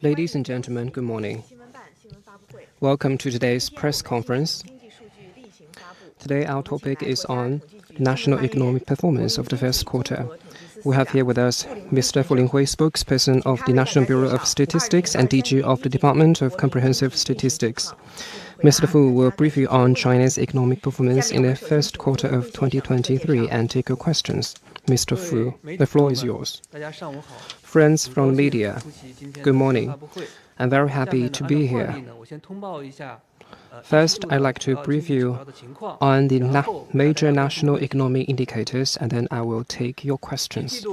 Ladies and gentlemen, good morning. Welcome to today's press conference. Today our topic is on national economic performance of the first quarter. We have here with us Mr. Fu Linghui, spokesperson of the National Bureau of Statistics and DG of the Department of Comprehensive Statistics. Mr. Fu will brief you on China's economic performance in the first quarter of 2023 and take your questions. Mr. Fu, the floor is yours. Friends from media, good morning. I'm very happy to be here. First, I'd like to brief you on the major national economic indicators, and then I will take your questions.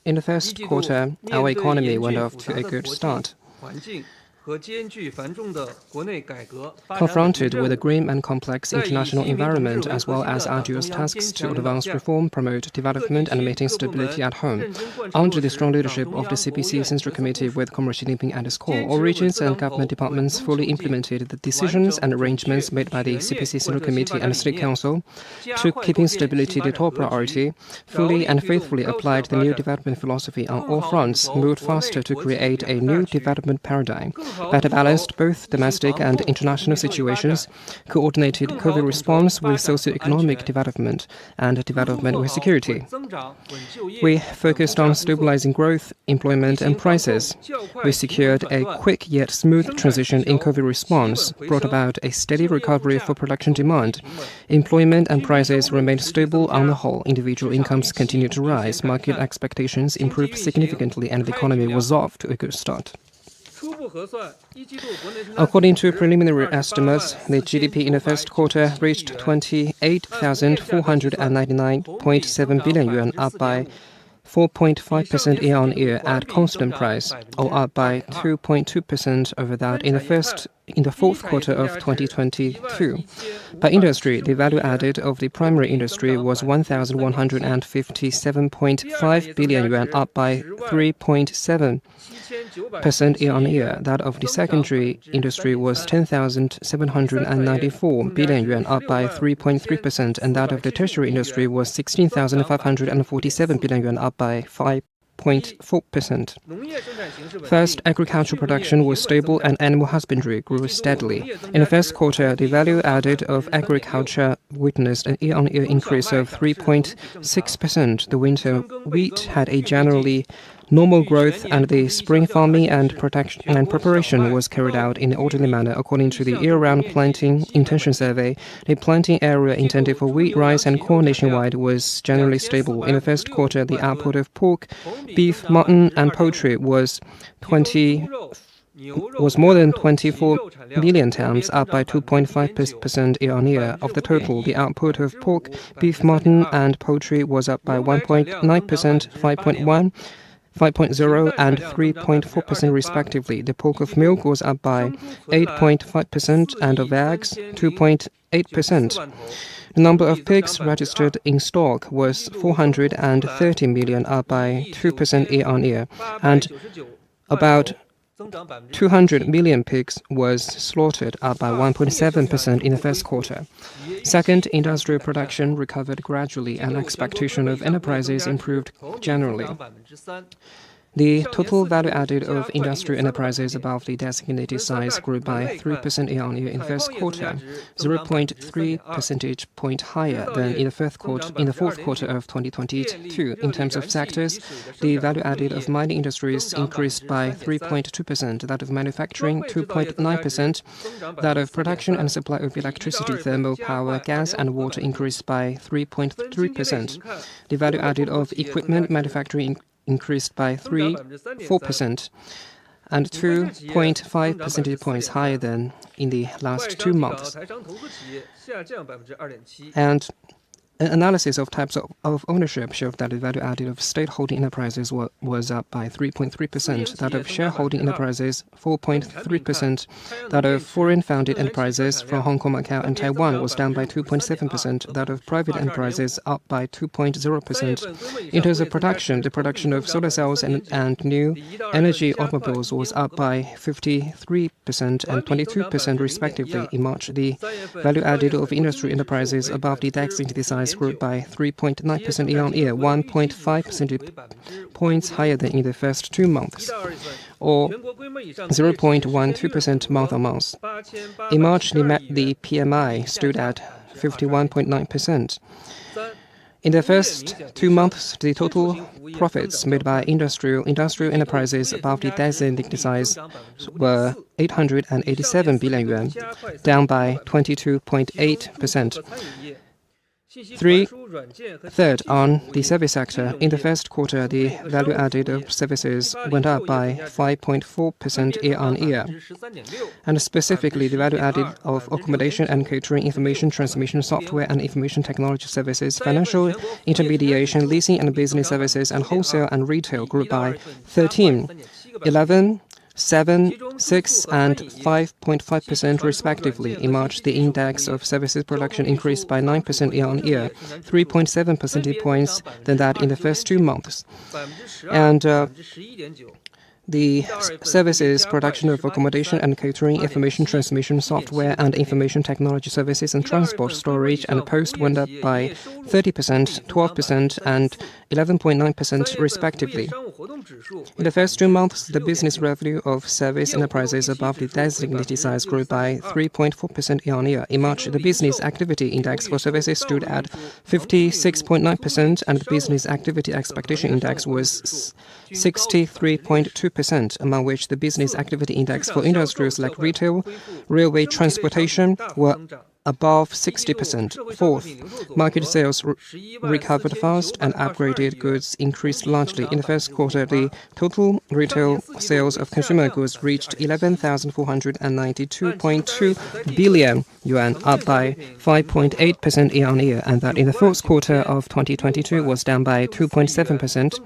In the first quarter, our economy went off to a good start. Confronted with a grim and complex international environment as well as arduous tasks to advance reform, promote development, and maintain stability at home, under the strong leadership of the CPC Central Committee with Comrade Xi Jinping at its core, all regions and government departments fully implemented the decisions and arrangements made by the CPC Central Committee and State Council, took keeping stability the top priority, fully and faithfully applied the new development philosophy on all fronts, moved faster to create a new development paradigm, better balanced both domestic and international situations, coordinated COVID response with socio-economic development and development with security. We focused on stabilizing growth, employment, and prices. We secured a quick yet smooth transition in COVID response, brought about a steady recovery for production demand. Employment and prices remained stable on the whole. Individual incomes continued to rise. Market expectations improved significantly, and the economy was off to a good start. According to preliminary estimates, the GDP in the first quarter reached 28,499.7 billion yuan, up by 4.5% year-on-year at constant price, or up by 2.2% over that in the fourth quarter of 2022. By industry, the value added of the primary industry was 1,157.5 billion yuan, up by 3.7% year-on-year. That of the secondary industry was 10,794 billion yuan, up by 3.3%, and that of the tertiary industry was 16,547 billion yuan, up by 5.4%. First, agricultural production was stable and animal husbandry grew steadily. In the first quarter, the value added of agriculture witnessed a year-on-year increase of 3.6%. The winter wheat had a generally normal growth, and the spring farming and preparation was carried out in an orderly manner. According to the year-round planting intention survey, the planting area intended for wheat, rice, and corn nationwide was generally stable. In the first quarter, the output of pork, beef, mutton, and poultry was more than 24 million tons, up by 2.5% year-on-year. Of the total, the output of pork, beef, mutton, and poultry was up by 1.9%, 5.0% and 3.4% respectively. The pork of milk was up by 8.5% and of eggs 2.8%. The number of pigs registered in stock was 430 million, up by 2% year-on-year, and about 200 million pigs was slaughtered, up by 1.7% in the first quarter. Second, industrial production recovered gradually and expectation of enterprises improved generally. The total value added of industrial enterprises above the designated size grew by 3% year-on-year in the first quarter, 0.3 percentage point higher than in the fourth quarter of 2022. In terms of sectors, the value added of mining industries increased by 3.2%, that of manufacturing 2.9%, that of production and supply of electricity, thermal power, gas, and water increased by 3.3%. The value added of equipment manufacturing increased by 4% and 2.5 percentage points higher than in the last 2 months. And an analysis of types of ownership showed that the value added of state-holding enterprises was up by 3.3%, that of shareholding enterprises 4.3%, that of foreign-founded enterprises from Hong Kong, Macau, and Taiwan was down by 2.7%, that of private enterprises up by 2.0%. In terms of production, the production of solar cells and new energy automobiles was up by 53% and 22% respectively. In March, the value added of industry enterprises above the designated size size grew by 3.9% year-on-year, 1.5 percentage points higher than in the first 2 months, or 0.12% month-on-month. In March, the PMI stood at 51.9%. In the first 2 months, the total profits made by industrial enterprises above the designated size were 887 billion yuan, down by 22.8%. Third, on the service sector, in the first quarter, the value added of services went up by 5.4% year-on-year. And specifically, the value added of accommodation and catering, information transmission software and information technology services, financial intermediation, leasing and business services, and wholesale and retail grew by 13, 11, 7, 6, and 5.5% respectively. In March, the index of services production increased by 9% year-on-year, 3.7 percentage points than that in the first 2 months. And the services production of accommodation and catering, information transmission software and information technology services, and transport, storage, and post went up by 30%, 12%, and 11.9% respectively. In the first 2 months, the business revenue of service enterprises above the designated size grew by 3.4% year-on-year. In March, the business activity index for services stood at 56.9%, and the business activity expectation index was 63.2%, among which the business activity index for industries like retail, railway, transportation were above 60%. Fourth, market sales recovered fast and upgraded goods increased largely. In the first quarter, the total retail sales of consumer goods reached 11,492.2 billion yuan, up by 5.8% year-on-year, and that in the fourth quarter of 2022 was down by 2.7%.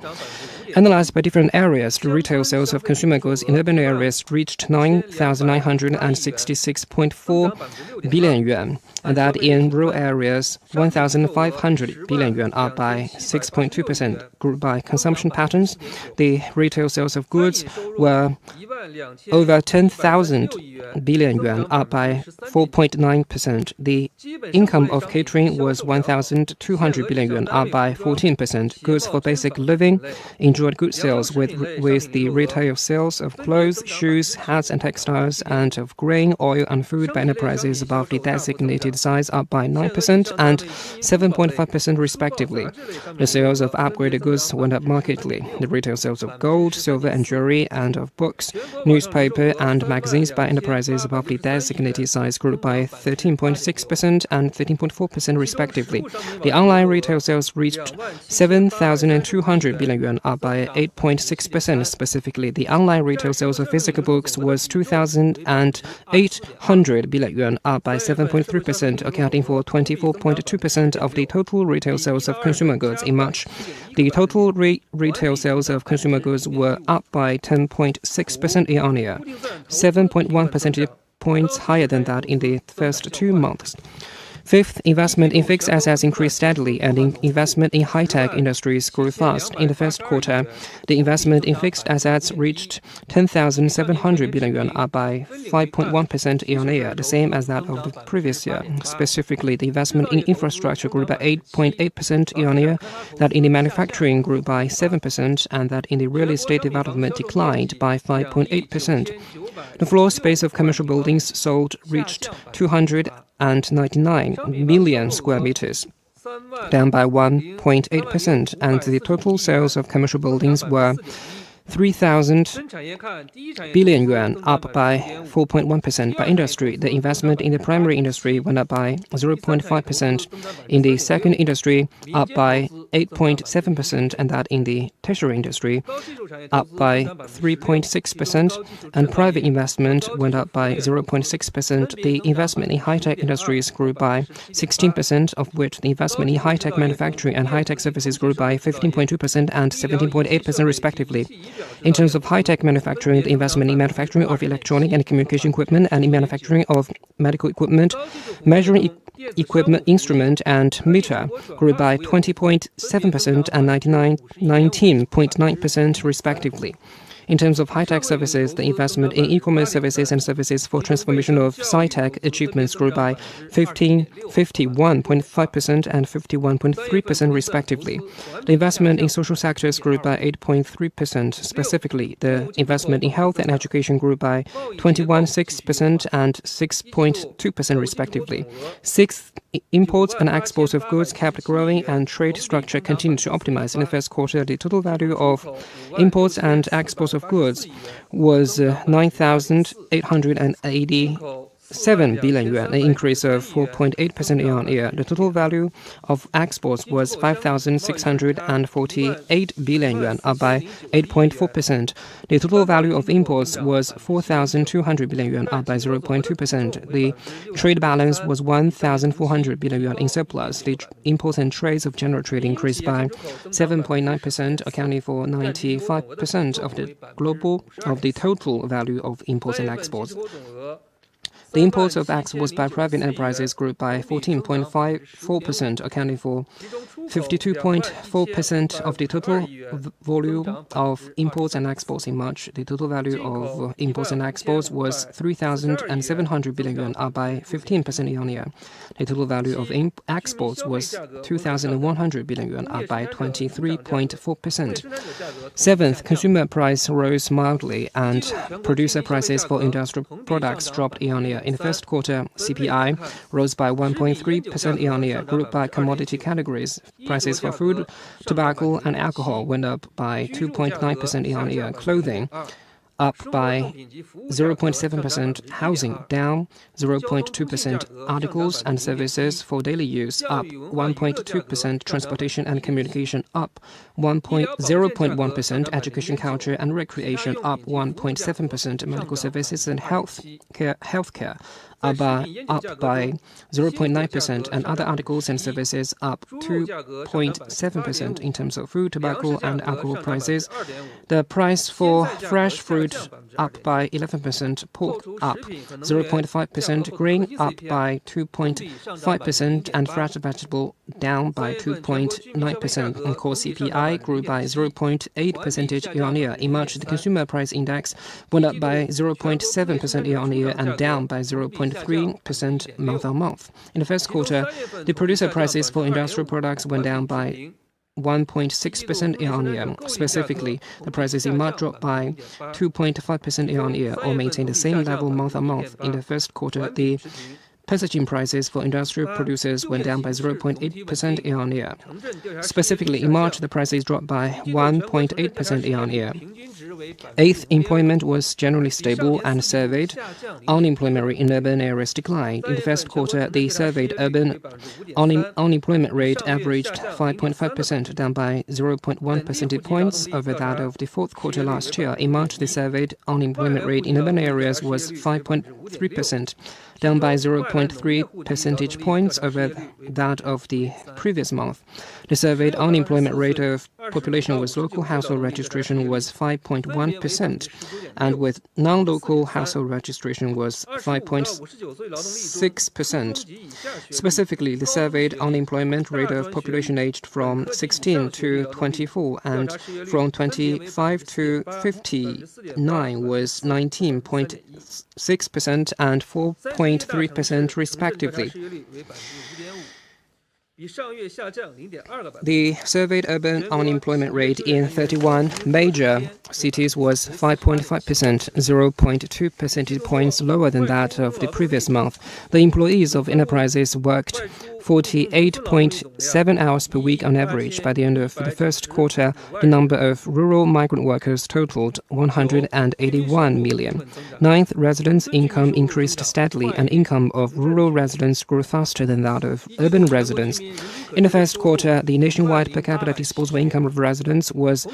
Analyzed by different areas, the retail sales of consumer goods in urban areas reached 9,966.4 billion yuan, and that in rural areas, 1,500 billion yuan, up by 6.2%. Grouped by consumption patterns, the retail sales of goods were over 10,000 billion yuan, up by 4.9%. The income of catering was 1,200 billion yuan, up by 14%. Goods for basic living enjoyed good sales with the retail sales of clothes, shoes, hats and textiles, and of grain, oil and food by enterprises above the designated size up by 9% and 7.5% respectively. The sales of upgraded goods went up markedly. The retail sales of gold, silver and jewelry, and of books, newspaper and magazines by enterprises above the designated size grew by 13.6% and 13.4% respectively. The online retail sales reached 7,200 billion yuan, up by 8.6%. Specifically, the online retail sales of physical books was 2,800 billion yuan, up by 7.3%, accounting for 24.2% of the total retail sales of consumer goods. In March, the total retail sales of consumer goods were up by 10.6% year-on-year, 7.1 percentage points higher than that in the first 2 months. Fifth, investment in fixed assets increased steadily, and investment in high-tech industries grew fast. In the first quarter, the investment in fixed assets reached 10,700 billion yuan, up by 5.1% year-on-year, the same as that of the previous year. Specifically, the investment in infrastructure grew by 8.8% year-on-year, that in the manufacturing grew by 7%, and that in the real estate development declined by 5.8%. The floor space of commercial buildings sold reached 299 million square meters, down by 1.8%, and the total sales of commercial buildings were 3,000 billion yuan, up by 4.1%. By industry, the investment in the primary industry went up by 0.5%, in the second industry up by 8.7%, and that in the tertiary industry up by 3.6%, and private investment went up by 0.6%. The investment in high-tech industries grew by 16%, of which the investment in high-tech manufacturing and high-tech services grew by 15.2% and 17.8% respectively. In terms of high-tech manufacturing, the investment in manufacturing of electronic and communication equipment and in manufacturing of medical equipment, measuring equipment, instrument, and meter grew by 20.7% and 19.9% respectively. In terms of high-tech services, the investment in e-commerce services and services for transformation of sci-tech achievements grew by 51.5% and 51.3% respectively. The investment in social sectors grew by 8.3%. Specifically, the investment in health and education grew by 21.6% and 6.2% respectively. Sixth, imports and exports of goods kept growing and trade structure continued to optimize. In the first quarter, the total value of imports and exports of goods was 9,887 billion yuan, an increase of 4.8% year-on-year. The total value of exports was 5,648 billion yuan, up by 8.4%. The total value of imports was 4,200 billion yuan, up by 0.2%. The trade balance was 1,400 billion yuan in surplus. The imports and trades of general trade increased by 7.9%, accounting for 95% of the total value of imports and exports. The imports of exports by private enterprises grew by 14.54%, accounting for 52.4% of the total volume of imports and exports in March. The total value of imports and exports was 3,700 billion yuan, up by 15% year-on-year. The total value of exports was 2,100 billion yuan, up by 23.4%. Seventh, consumer price rose mildly and producer prices for industrial products dropped year-on-year. In the first quarter, CPI rose by 1.3% year-on-year. Grouped by commodity categories, prices for food, tobacco, and alcohol went up by 2.9% year-on-year. Clothing up by 0.7%, housing down 0.2%, articles and services for daily use up 1.2%, transportation and communication up 0.1%, education, culture and recreation up 1.7%, medical services and healthcare up by 0.9%, and other articles and services up 2.7%. In terms of food, tobacco, and alcohol prices, the price for fresh fruit up by 11%, pork up 0.5%, grain up by 2.5%, and fresh vegetable down by 2.9%. And core CPI grew by 0.8% year-on-year. In March, the consumer price index went up by 0.7% year-on-year and down by 0.3% month-on-month. In the first quarter, the producer prices for industrial products went down by 1.6% year-on-year. Specifically, the prices in March dropped by 2.5% year-on-year or maintained the same level month-on-month. In the first quarter, the packaging prices for industrial producers went down by 0.8% year-on-year. Specifically, in March, the prices dropped by 1.8% year-on-year. Eighth, employment was generally stable and surveyed unemployment rate in urban areas declined. In the first quarter, the surveyed urban unemployment rate averaged 5.5%, down by 0.1 percentage points over that of the fourth quarter last year. In March, the surveyed unemployment rate in urban areas was 5.3%, down by 0.3 percentage points over that of the previous month. The surveyed unemployment rate of population with local household registration was 5.1%, and with non-local household registration was 5.6%. Specifically, the surveyed unemployment rate of population aged from 16 to 24 and from 25 to 59 was 19.6% and 4.3% respectively. The surveyed urban unemployment rate in 31 major cities was 5.5%, 0.2 percentage points lower than that of the previous month. The employees of enterprises worked 48.7 hours per week on average. By the end of the first quarter, the number of rural migrant workers totaled 181 million. Ninth, residents' income increased steadily, and income of rural residents grew faster than that of urban residents. In the first quarter, the nationwide per capita disposable income of residents was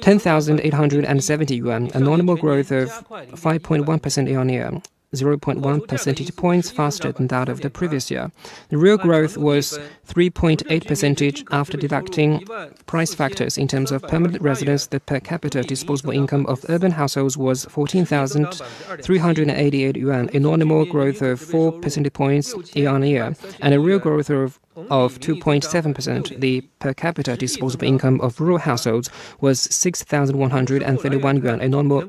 10,870 yuan, a nominal growth of 5.1% year-on-year. 0.1 percentage points faster than that of the previous year. The real growth was 3.8% after deducting price factors. In terms of permanent residents, the per capita disposable income of urban households was 14,388 yuan, a nominal growth of 4 percentage points year-on-year, and a real growth of of 2.7%. The per capita disposable income of rural households was 6,131 yuan, a normal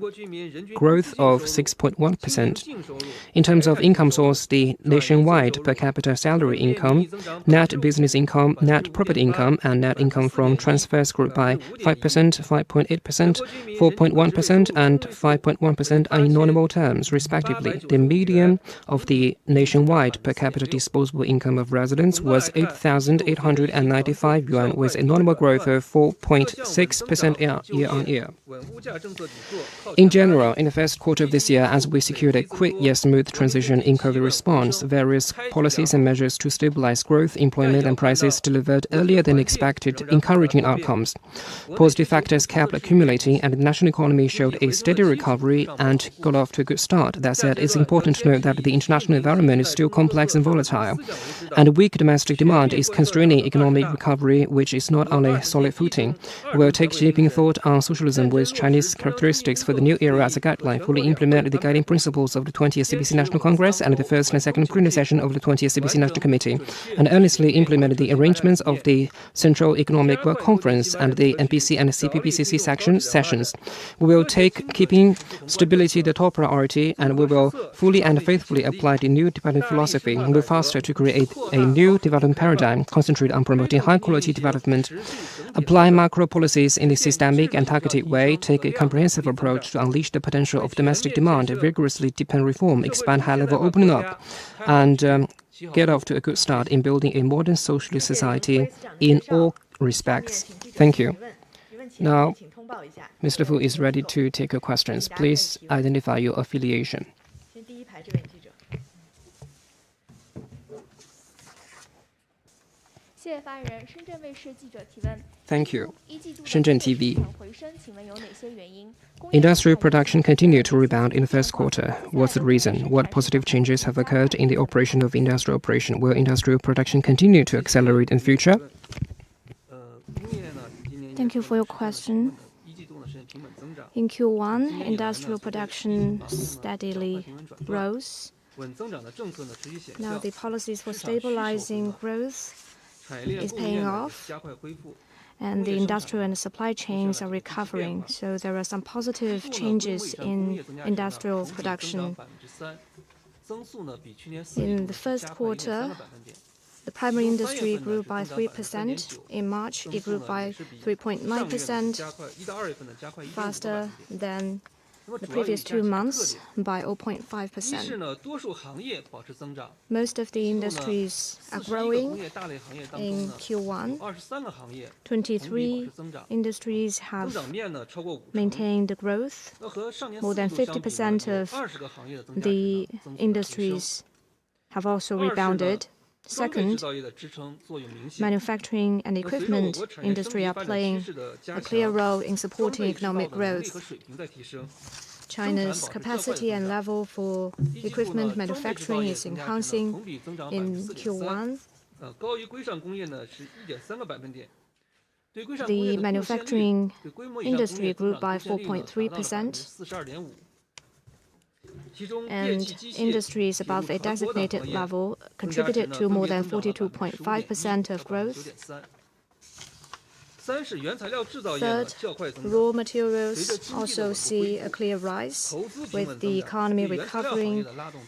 growth of 6.1%. In terms of income source, the nationwide per capita salary income, net business income, net property income, and net income from transfers grew by 5%, 5.8%, 4.1%, and 5.1% in nominal terms, respectively. The median of the nationwide per capita disposable income of residents was 8,895 yuan, with a nominal growth of 4.6% year-on-year. In general, in the first quarter of this year, as we secured a quick yet smooth transition in COVID response, various policies and measures to stabilize growth, employment, and prices delivered earlier than expected, encouraging outcomes. Positive factors kept accumulating, and the national economy showed a steady recovery and got off to a good start. That said, it's important to note that the international environment is still complex and volatile, and weak domestic demand is constraining economic recovery, which is not on a solid footing. We'll take shaping thought on socialism with Chinese characteristics for the new era as a guideline, fully implement the guiding principles of the 20th CPC National Congress and the first and second plenary session of the 20th CPC National Committee, and earnestly implement the arrangements of the Central Economic Work Conference and the NPC and CPPCC sessions. We will take keeping stability the top priority, and we will fully and faithfully apply the new development philosophy. We will foster to create a new development paradigm, concentrate on promoting high-quality development, apply macro policies in a systemic and targeted way, take a comprehensive approach to unleash the potential of domestic demand, vigorously deepen reform, expand high-level opening up, and get off to a good start in building a modern socialist society in all respects. Thank you. Now, Mr. Fu is ready to take your questions. Please identify your affiliation. Thank you. Shenzhen TV. Industrial production continued to rebound in the first quarter. What's the reason? What positive changes have occurred in the operation of industrial operation? Will industrial production continue to accelerate in the future? Thank you for your question. In Q1, industrial production steadily rose. Now the policies for stabilizing growth is paying off, and the industrial and supply chains are recovering. So there are some positive changes in industrial production. In the first quarter, the primary industry grew by 3%. In March, it grew by 3.9%, faster than the previous 2 months by 0.5%. Most of the industries are growing. In Q1, 23 industries have maintained growth. More than 50% of the industries have also rebounded. Second, manufacturing and equipment industry are playing a clear role in supporting economic growth. China's capacity and level for equipment manufacturing is enhancing in Q1. The manufacturing industry grew by 4.3%. And industries above a designated level contributed to more than 42.5% of growth. Third, raw materials also see a clear rise. With the economy recovering,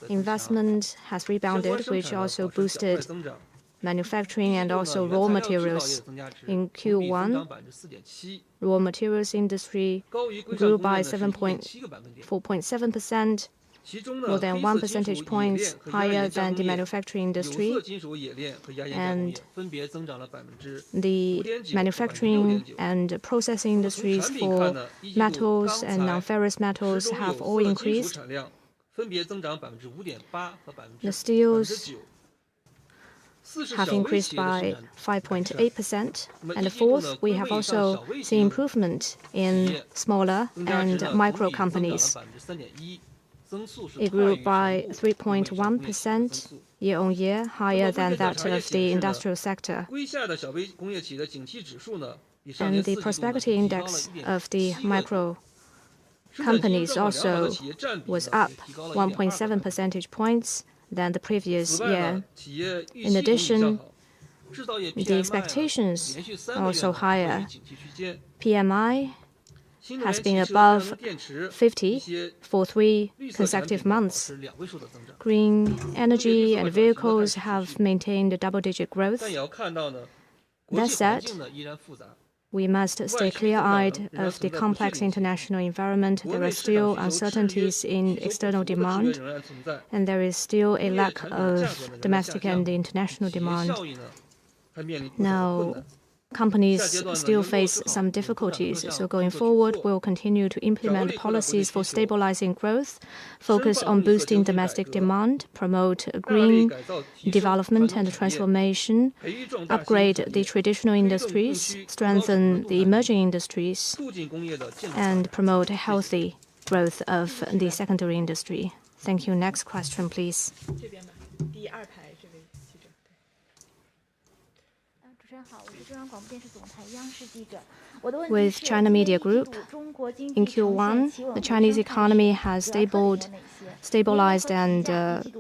investment has rebounded, which also boosted manufacturing and also raw materials. In Q1, raw materials industry grew by 4.7%, more than 1 percentage point higher than the manufacturing industry. And the manufacturing and processing industries for metals and non-ferrous metals have all increased. The steels have increased by 5.8%. And fourth, we have also seen improvement in smaller and micro companies. It grew by 3.1% year-on-year, higher than that of the industrial sector. And the prosperity index of the micro companies also was up 1.7 percentage points than the previous year. In addition, the expectations are also higher. PMI has been above 50 for 3 consecutive months. Green energy and vehicles have maintained a double-digit growth. That said, we must stay clear-eyed of the complex international environment. There are still uncertainties in external demand, and there is still a lack of domestic and international demand. Now, companies still face some difficulties, so going forward, we'll continue to implement policies for stabilizing growth, focus on boosting domestic demand, promote green development and transformation, upgrade the traditional industries, strengthen the emerging industries, and promote healthy growth of the secondary industry. Thank you. Next question, please. With China Media Group, in Q1, the Chinese economy has stabilized and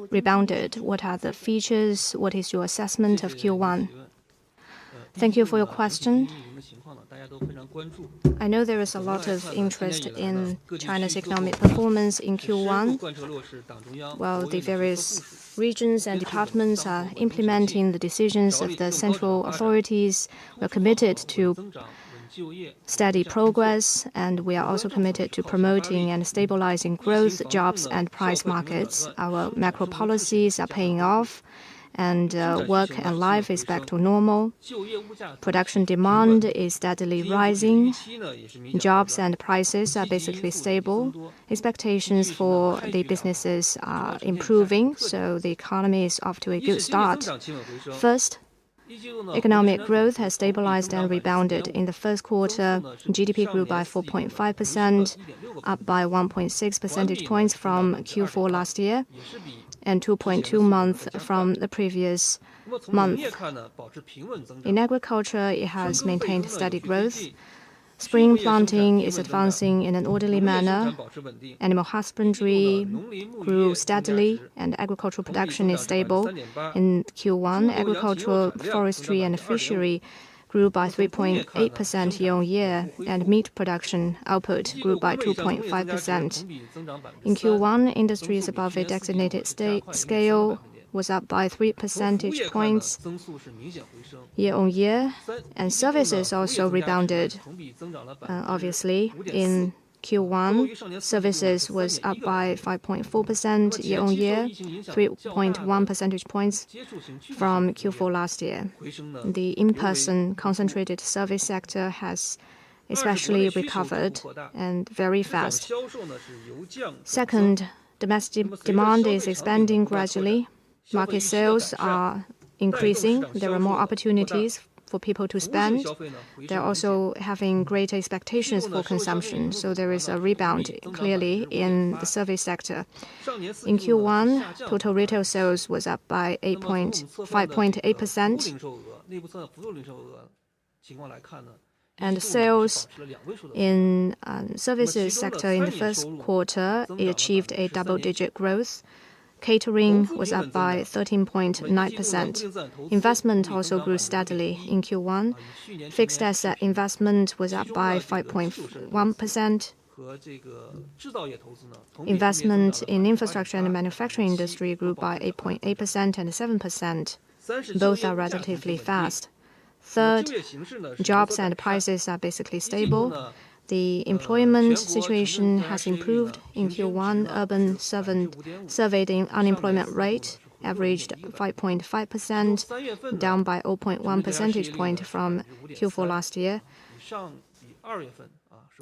rebounded. What are the features? What is your assessment of Q1? Thank you for your question. I know there is a lot of interest in China's economic performance in Q1. While the various regions and departments are implementing the decisions of the central authorities, we are committed to steady progress, and we are also committed to promoting and stabilizing growth, jobs, and price markets. Our macro policies are paying off, and work and life is back to normal. Production demand is steadily rising. Jobs and prices are basically stable. Expectations for the businesses are improving, so the economy is off to a good start. First, economic growth has stabilized and rebounded. In the first quarter, GDP grew by 4.5%, up by 1.6 percentage points from Q4 last year, and 2.2 months from the previous month. In agriculture, it has maintained steady growth. Spring planting is advancing in an orderly manner. Animal husbandry grew steadily, and agricultural production is stable. In Q1, agricultural, forestry, and fishery grew by 3.8% year-on-year, and meat production output grew by 2.5%. In Q1, industries above a designated scale was up by 3 percentage points year-on-year, and services also rebounded. Obviously, in Q1, services was up by 5.4% year-on-year, 3.1 percentage points from Q4 last year. The in-person concentrated service sector has especially recovered and very fast. Second, domestic demand is expanding gradually. Market sales are increasing. There are more opportunities for people to spend. They're also having greater expectations for consumption, so there is a rebound clearly in the service sector. In Q1, total retail sales was up by 5.8%. And sales in services sector in the first quarter, it achieved a double-digit growth. Catering was up by 13.9%. Investment also grew steadily in Q1. Fixed asset investment was up by 5.1%. Investment in infrastructure and manufacturing industry grew by 8.8% and 7%. Both are relatively fast. Third, jobs and prices are basically stable. The employment situation has improved. In Q1, urban surveyed unemployment rate averaged 5.5%, down by 0.1 percentage point from Q4 last year,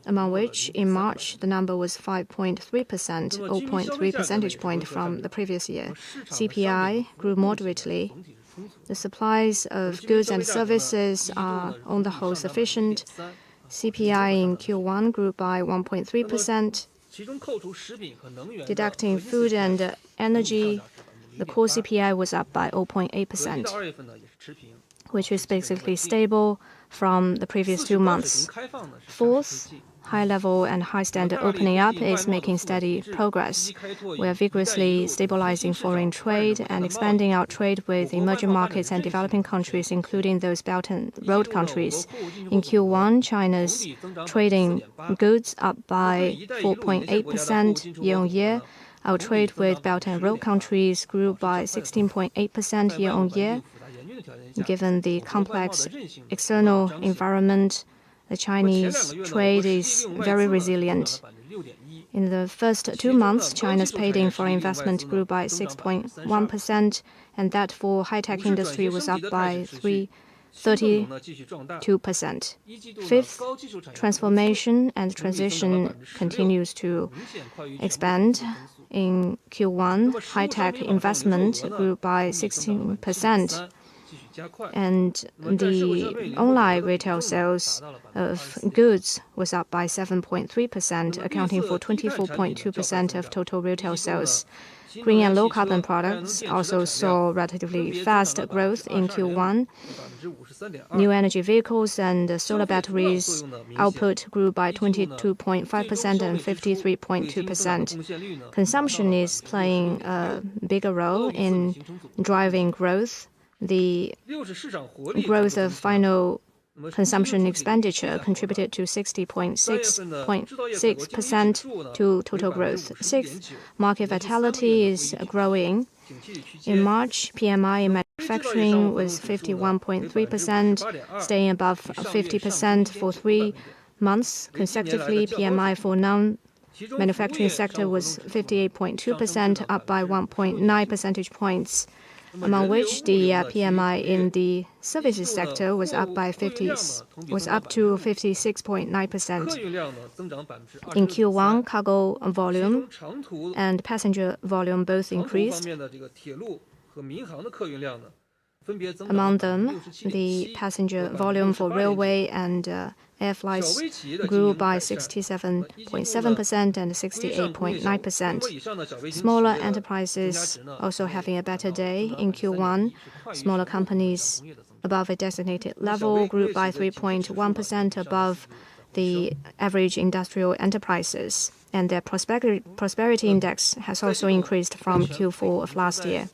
among which in March the number was 5.3%, 0.3 percentage point from the previous year. CPI grew moderately. The supplies of goods and services are on the whole sufficient. CPI in Q1 grew by 1.3%. Deducting food and energy, the core CPI was up by 0.8%, which is basically stable from the previous 2 months. Fourth, high-level and high-standard opening up is making steady progress. We are vigorously stabilizing foreign trade and expanding our trade with emerging markets and developing countries, including those Belt and Road countries. In Q1, China's trading goods up by 4.8% year-on-year. Our trade with Belt and Road countries grew by 16.8% year-on-year. Given the complex external environment, the Chinese trade is very resilient. In the first 2 months, China's paid-in foreign investment grew by 6.1%, and that for high-tech industry was up by 32%. Fifth, transformation and transition continues to expand. In Q1, high-tech investment grew by 16%. And the online retail sales of goods was up by 7.3%, accounting for 24.2% of total retail sales. Green and low-carbon products also saw relatively fast growth in Q1. New energy vehicles and solar batteries output grew by 22.5% and 53.2%. Consumption is playing a bigger role in driving growth. The growth of final consumption expenditure contributed to 60.6% to total growth. Sixth, market vitality is growing. In March, PMI in manufacturing was 51.3%, staying above 50% for 3 months consecutively. PMI for non-manufacturing sector was 58.2%, up by 1.9 percentage points, among which the PMI in the services sector was up to 56.9%. In Q1, cargo volume and passenger volume both increased. Among them, the passenger volume for railway and air flights grew by 67.7% and 68.9%. Smaller enterprises also having a better day in Q1. Smaller companies above a designated level grew by 3.1% above the average industrial enterprises, and their prosperity index has also increased from Q4 of last year.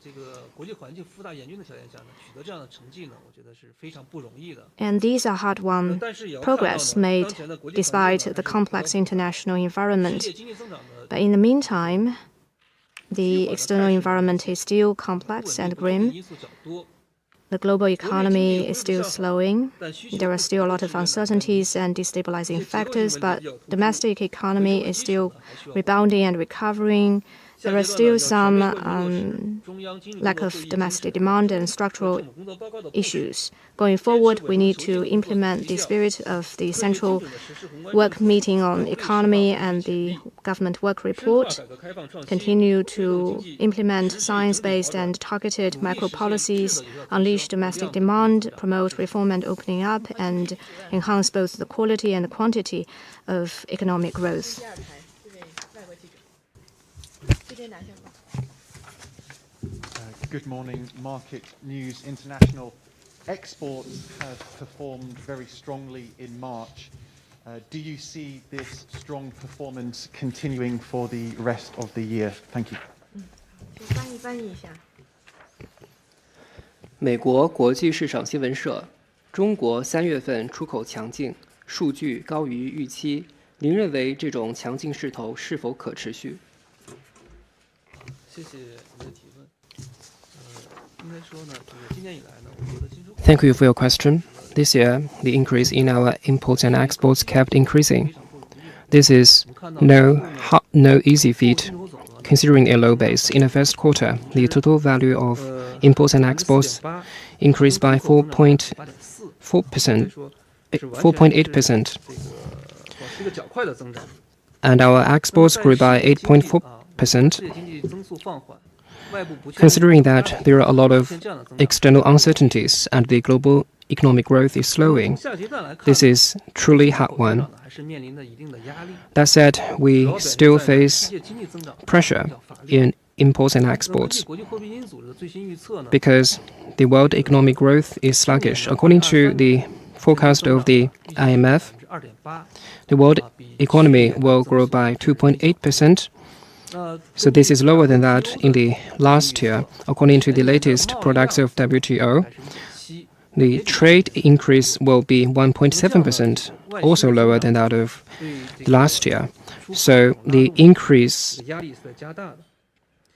And these are hard-won progress made despite the complex international environment. But in the meantime, the external environment is still complex and grim. The global economy is still slowing. There are still a lot of uncertainties and destabilizing factors, but domestic economy is still rebounding and recovering. There are still some lack of domestic demand and structural issues. Going forward, we need to implement the spirit of the Central Work Meeting on Economy and the Government Work Report, continue to implement science-based and targeted macro policies, unleash domestic demand, promote reform and opening up, and enhance both the quality and the quantity of economic growth. Good morning. Market News International. Exports have performed very strongly in March. Do you see this strong performance continuing for the rest of the year? Thank you. 美国国际市场新闻社：中国3月份出口强劲，数据高于预期。您认为这种强劲势头是否可持续？ Thank you for your question. This year, the increase in our imports and exports kept increasing. This is no easy feat, considering a low base. In the first quarter, the total value of imports and exports increased by 4.8%, and our exports grew by 8.4%. Considering that there are a lot of external uncertainties and the global economic growth is slowing, this is truly hard won. That said, we still face pressure in imports and exports because the world economic growth is sluggish. According to the forecast of the IMF, The world economy will grow by 2.8%. So this is lower than that in the last year. According to the latest products of WTO, the trade increase will be 1.7%, also lower than that of the last year. So the increase.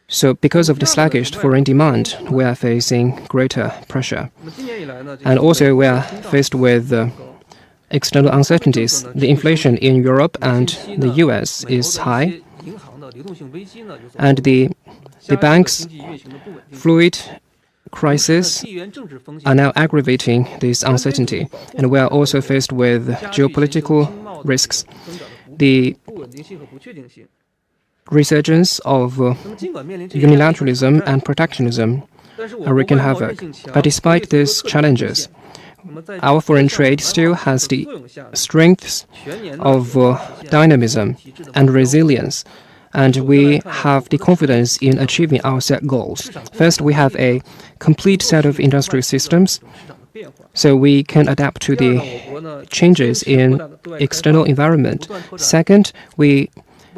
So because of the sluggish foreign demand, we are facing greater pressure. And also we are faced with external uncertainties. The inflation in Europe and the US is high. And the bank's fluid crisis are now aggravating this uncertainty. And we are also faced with geopolitical risks. The resurgence of unilateralism and protectionism are wreaking havoc. But despite these challenges, our foreign trade still has the strengths of dynamism and resilience, and we have the confidence in achieving our set goals. First, we have a complete set of industrial systems, so we can adapt to the changes in external environment. Second, we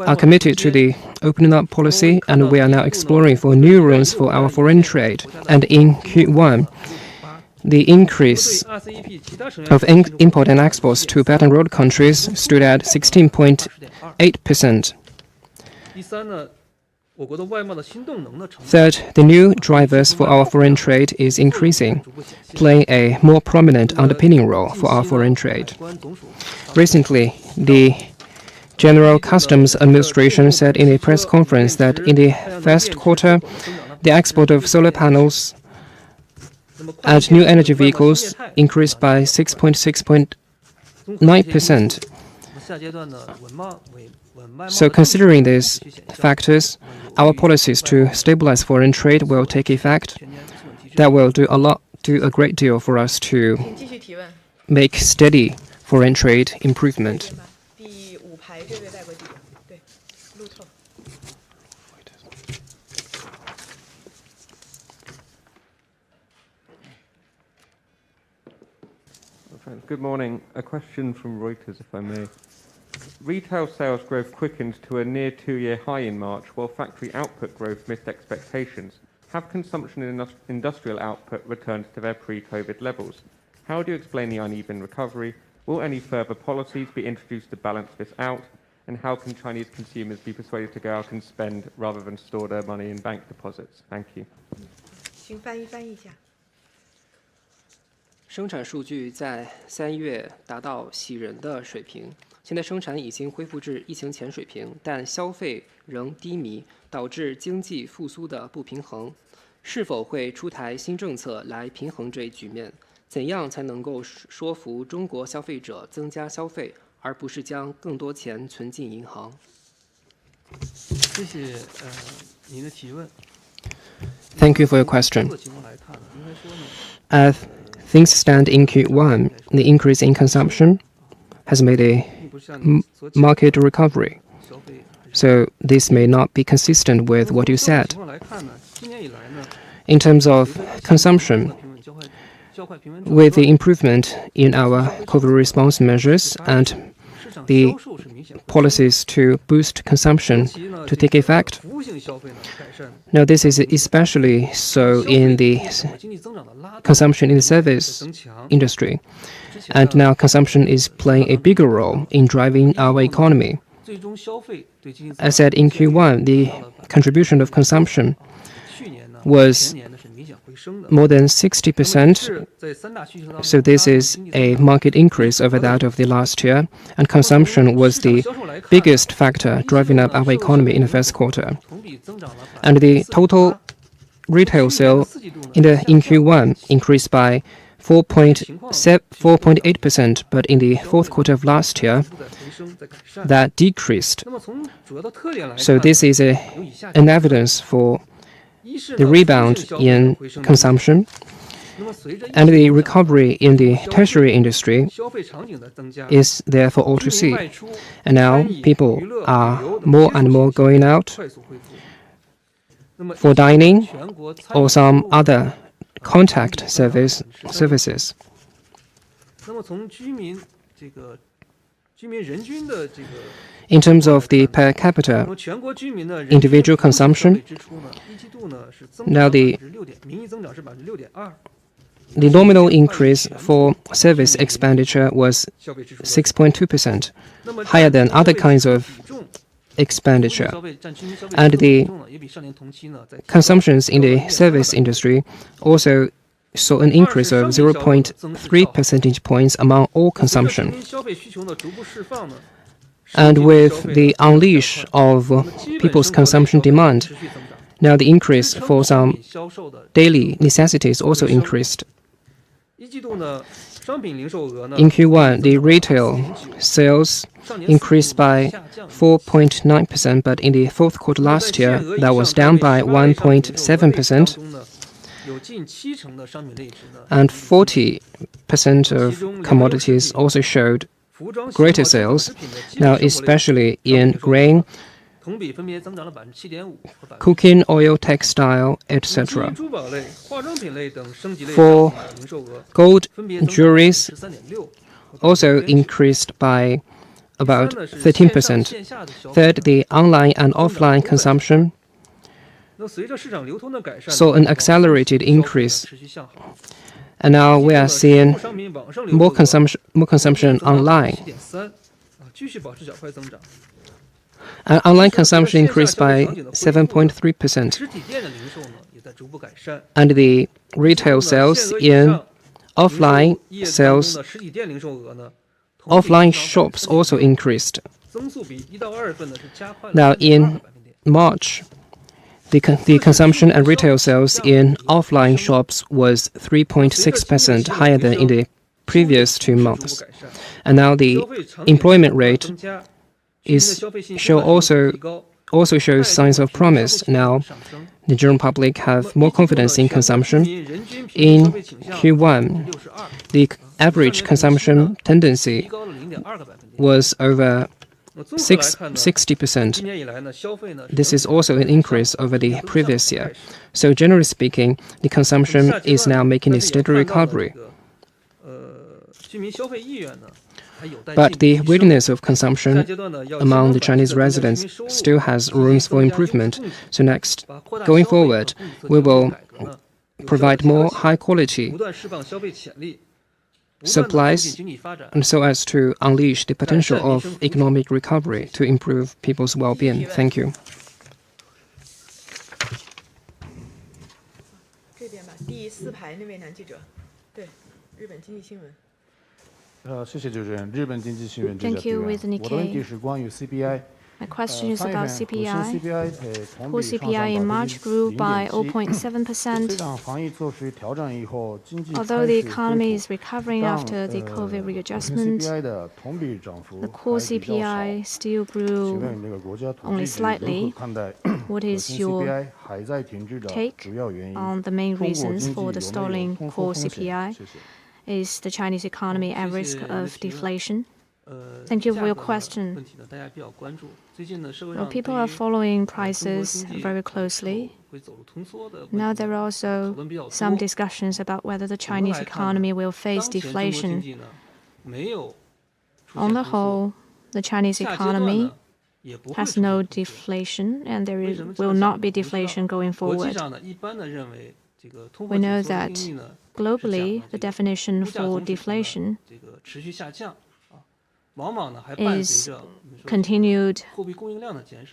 are committed to the opening up policy, and we are now exploring for new routes for our foreign trade. And in Q1, the increase of import and exports to Belt and Road countries stood at 16.8%. Third, the new drivers for our foreign trade is increasing, playing a more prominent underpinning role for our foreign trade. Recently, the General Customs Administration said in a press conference that in the first quarter, the export of solar panels and new energy vehicles increased by 6.9%. So considering these factors, our policies to stabilize foreign trade will take effect. That will do a great deal for us to make steady foreign trade improvement. Good morning. A question from Reuters, if I may. Retail sales growth quickened to a near two-year high in March, while factory output growth missed expectations. Have consumption and industrial output returned to their pre-COVID levels? How do you explain the uneven recovery? Will any further policies be introduced to balance this out? And how can Chinese consumers be persuaded to go out and spend rather than store their money in bank deposits? Thank you. 请翻译一下。生产数据在3月达到喜人的水平，现在生产已经恢复至疫情前水平，但消费仍低迷，导致经济复苏的不平衡。是否会出台新政策来平衡这一局面？怎样才能够说服中国消费者增加消费，而不是将更多钱存进银行？谢谢您的提问。Thank you for your question. As things stand in Q1, the increase in consumption has made a market recovery. So this may not be consistent with what you said. In terms of consumption, with the improvement in our COVID response measures and the policies to boost consumption to take effect. Now, this is especially so in the consumption in the service industry. And now consumption is playing a bigger role in driving our economy. As said in Q1, the contribution of consumption was more than 60%. So this is a market increase over that of the last year. And consumption was the biggest factor driving up our economy in the first quarter. And the total retail sale in Q1 increased by 4.8%, but in the fourth quarter of last year, that decreased. So this is an evidence for the rebound in consumption and the recovery in the tertiary industry is there for all to see. And now people are more and more going out for dining or some other contact services. In terms of the per capita individual consumption, now the nominal increase for service expenditure was 6.2%, higher than other kinds of expenditure. And the consumptions in the service industry also saw an increase of 0.3 percentage points among all consumption. And with the unleash of people's consumption demand, now the increase for some daily necessities also increased. In Q1, the retail sales increased by 4.9%, but in the fourth quarter last year, that was down by 1.7%. And 40% of commodities also showed greater sales, now especially in grain, cooking oil, textile, etc. For gold jewelries, also increased by about 13%. Third, the online and offline consumption saw an accelerated increase. And now we are seeing more consumption online. And online consumption increased by 7.3%. And the retail sales in offline shops also increased. Now in March, the consumption and retail sales in offline shops was 3.6% higher than in the previous 2 months. And now the employment rate also shows signs of promise. Now the general public have more confidence in consumption. In Q1, the average consumption tendency was over 60%. This is also an increase over the previous year. So generally speaking, the consumption is now making a steady recovery. But the willingness of consumption among the Chinese residents still has rooms for improvement. So next, going forward, we will provide more high-quality supplies and so as to unleash the potential of economic recovery to improve people's well-being. Thank you. 谢谢主持人。日本经济新闻记者 Thank you, with 我的问题 Nikkei. 是关于 CPI。 My question is 3月 about 份 CPI. CPI Core CPI in March grew by 0.7%. 这场防疫措施调整以后，经济 Although the economy is recovering after the COVID readjustment, CPI 的同比涨幅 the core 还比较少。 CPI still 请 grew 问这个国家统 only 计局如 slightly. 何看待 What 核 is 心 your CPI 还在停滞的 take 主要原因？ on the main 中国 reasons 经济 for 有 the 没有 stalling 通缩 core 风险？ CPI? 谢谢。 Is the Chinese economy at risk of deflation? Thank you for your question. Well, people are following prices very closely. Now there are also some discussions about whether the Chinese economy will face deflation. On the whole, the Chinese economy has no deflation, and there will not be deflation going forward. We know that globally, the definition for deflation is continued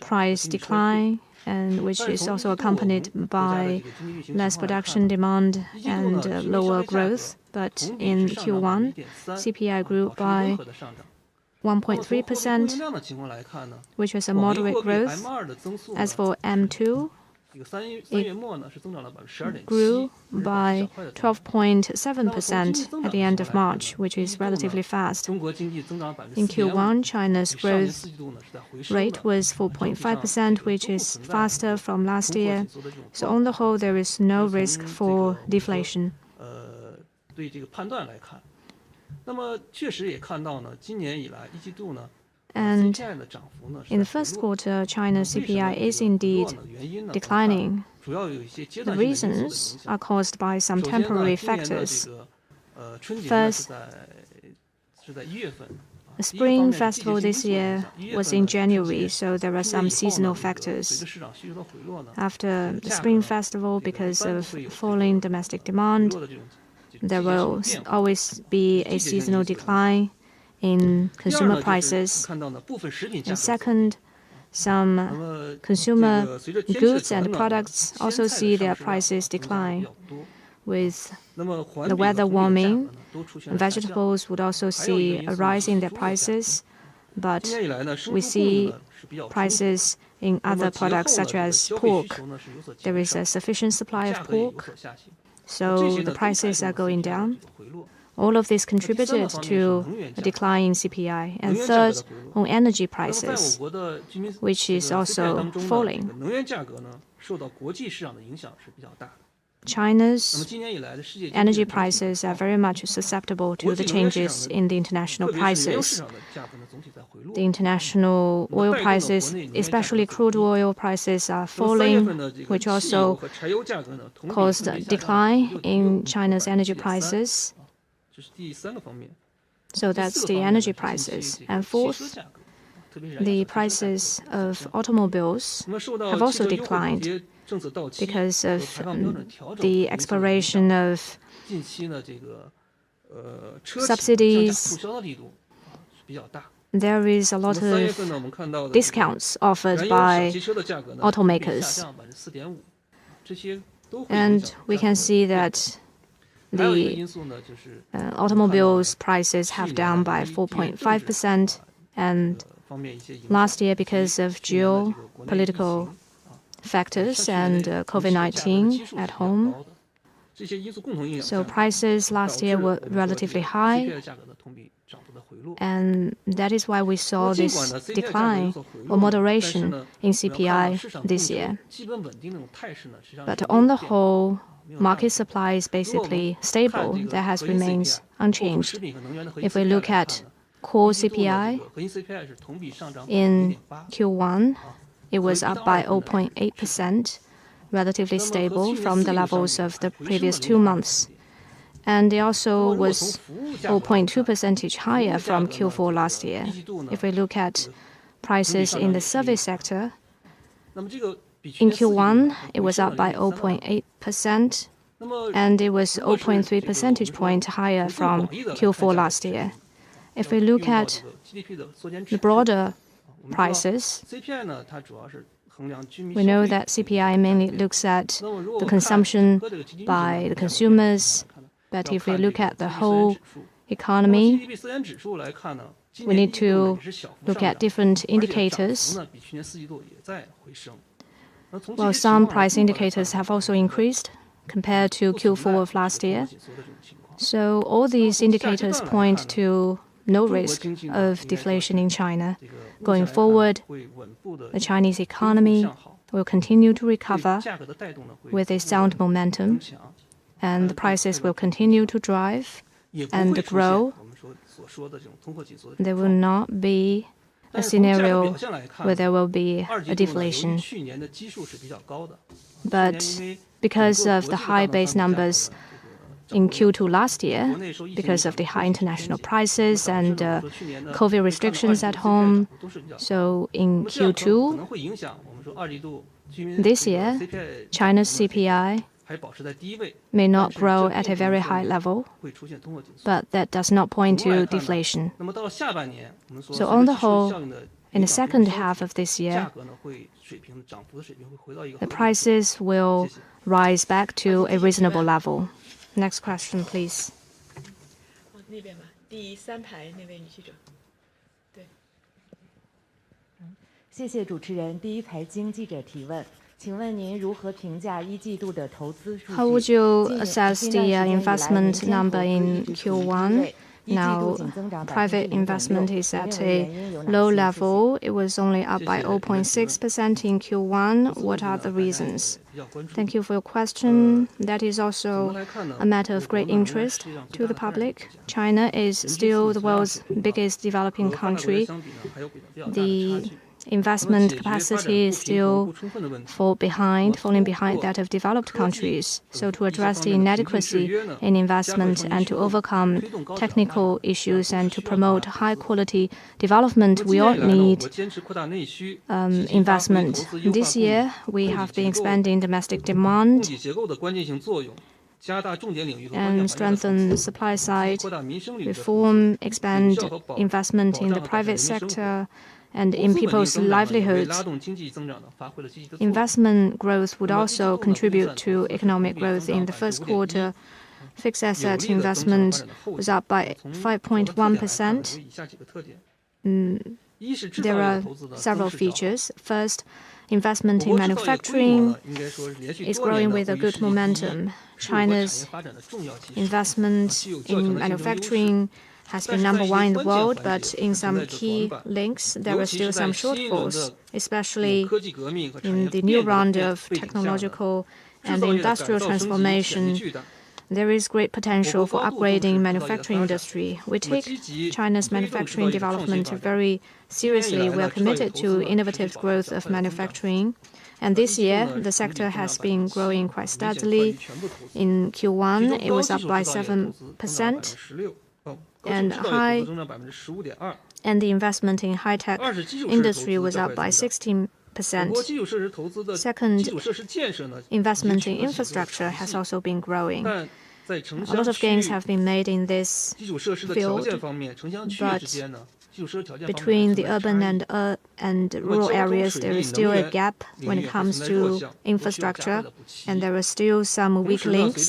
price decline, and which is also accompanied by less production demand and lower growth. But in Q1, CPI grew by 1.3%, which was a moderate growth. As for M2, it grew by 12.7% at the end of March, which is relatively fast. In Q1, China's growth rate was 4.5%, which is faster from last year. So on the whole, there is no risk for deflation. And in the first quarter, China's CPI is indeed declining. The reasons are caused by some temporary factors. First, The Spring Festival this year was in January, so there are some seasonal factors. After the Spring Festival, because of falling domestic demand, there will always be a seasonal decline in consumer prices. And second, some consumer goods and products also see their prices decline. With the weather warming, vegetables would also see a rise in their prices, but we see prices in other products such as pork. There is a sufficient supply of pork, so the prices are going down. All of this contributed to a decline in CPI. And third, on energy prices, which is also falling. China's energy prices are very much susceptible to the changes in the international prices. The international oil prices, especially crude oil prices, are falling, which also caused a decline in China's energy prices. So that's the energy prices. And fourth, the prices of automobiles have also declined because of the expiration of subsidies. There is a lot of discounts offered by automakers. And we can see that the automobiles prices have down by 4.5%, and last year, because of geopolitical factors and COVID-19 at home, so prices last year were relatively high, and that is why we saw this decline or moderation in CPI this year. But on the whole, market supply is basically stable. That has remained unchanged. If we look at core CPI in Q1, it was up by 0.8%, relatively stable from the levels of the previous 2 months. And it also was 0.2% higher from Q4 last year. If we look at prices in the service sector, in Q1, it was up by 0.8%, and it was 0.3 percentage points higher from Q4 last year. If we look at the broader prices, we know that CPI mainly looks at the consumption by the consumers, but if we look at the whole economy, we need to look at different indicators. Well, some price indicators have also increased compared to Q4 of last year. So all these indicators point to no risk of deflation in China. Going forward, the Chinese economy will continue to recover with a sound momentum, and the prices will continue to drive and grow. There will not be a scenario where there will be a deflation. But because of the high base numbers in Q2 last year, because of the high international prices and COVID restrictions at home, so in Q2 this year, China's CPI may not grow at a very high level, but that does not point to deflation. So on the whole, in the second half of this year, the prices will rise back to a reasonable level. Next question, please. 那边吧，第3排那位女记者。对。谢谢主持人。第一财经记者提问，请问您如何评价一季度的投资数据？ How would you assess the investment number in Q1? Now, private investment is at a low level. It was only up by 0.6% in Q1. What are the reasons? Thank you for your question. That is also a matter of great interest to the public. China is still the world's biggest developing country. The investment capacity is still falling behind that of developed countries. So to address the inadequacy in investment and to overcome technical issues and to promote high-quality development, we all need investment. This year, we have been expanding domestic demand and strengthen supply side reform, expand investment in the private sector and in people's livelihoods. Investment growth would also contribute to economic growth. In the first quarter, fixed asset investment was up by 5.1%. There are several features. First, investment in manufacturing is growing with a good momentum. China's investment in manufacturing has been #1 in the world, but in some key links, there are still some shortfalls, especially in the new round of technological and industrial transformation. There is great potential for upgrading manufacturing industry. We take China's manufacturing development very seriously. We are committed to innovative growth of manufacturing. And this year, the sector has been growing quite steadily. In Q1, it was up by 7%. And the investment in high-tech industry was up by 16%. Second, investment in infrastructure has also been growing. A lot of gains have been made in this field, but between the urban and rural areas, there is still a gap when it comes to infrastructure, and there are still some weak links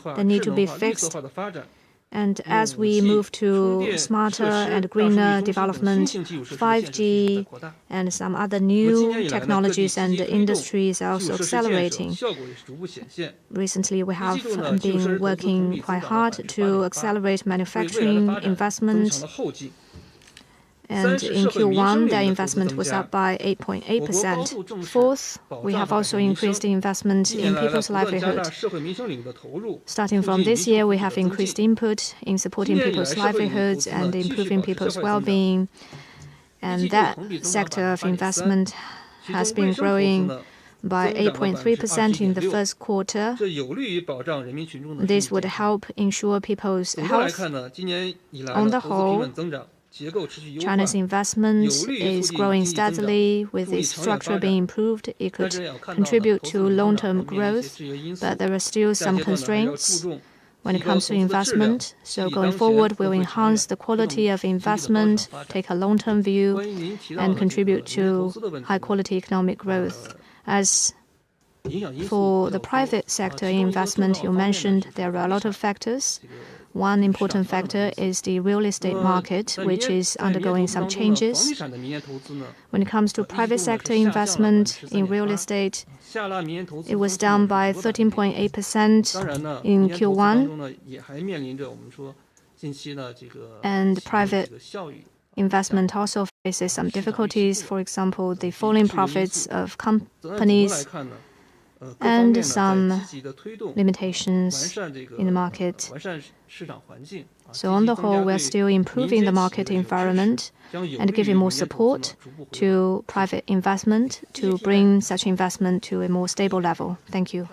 that need to be fixed. And as we move to smarter and greener development, 5G and some other new technologies and industries are also accelerating. Recently, we have been working quite hard to accelerate manufacturing investment. And in Q1, their investment was up by 8.8%. Fourth, we have also increased the investment in people's livelihood. Starting from this year, we have increased input in supporting people's livelihoods and improving people's well-being. And that sector of investment has been growing by 8.3% in the first quarter. This would help ensure people's health. On the whole, China's investment is growing steadily. With its structure being improved, it could contribute to long-term growth, but there are still some constraints when it comes to investment. So going forward, we'll enhance the quality of investment, take a long-term view, and contribute to high-quality economic growth. As for the private sector investment, you mentioned there are a lot of factors. One important factor is the real estate market, which is undergoing some changes. When it comes to private sector investment in real estate, it was down by 13.8% in Q1. And private investment also faces some difficulties. For example, the falling profits of companies and some limitations in the market. So on the whole, we're still improving the market environment and giving more support to private investment to bring such investment to a more stable level. Thank you.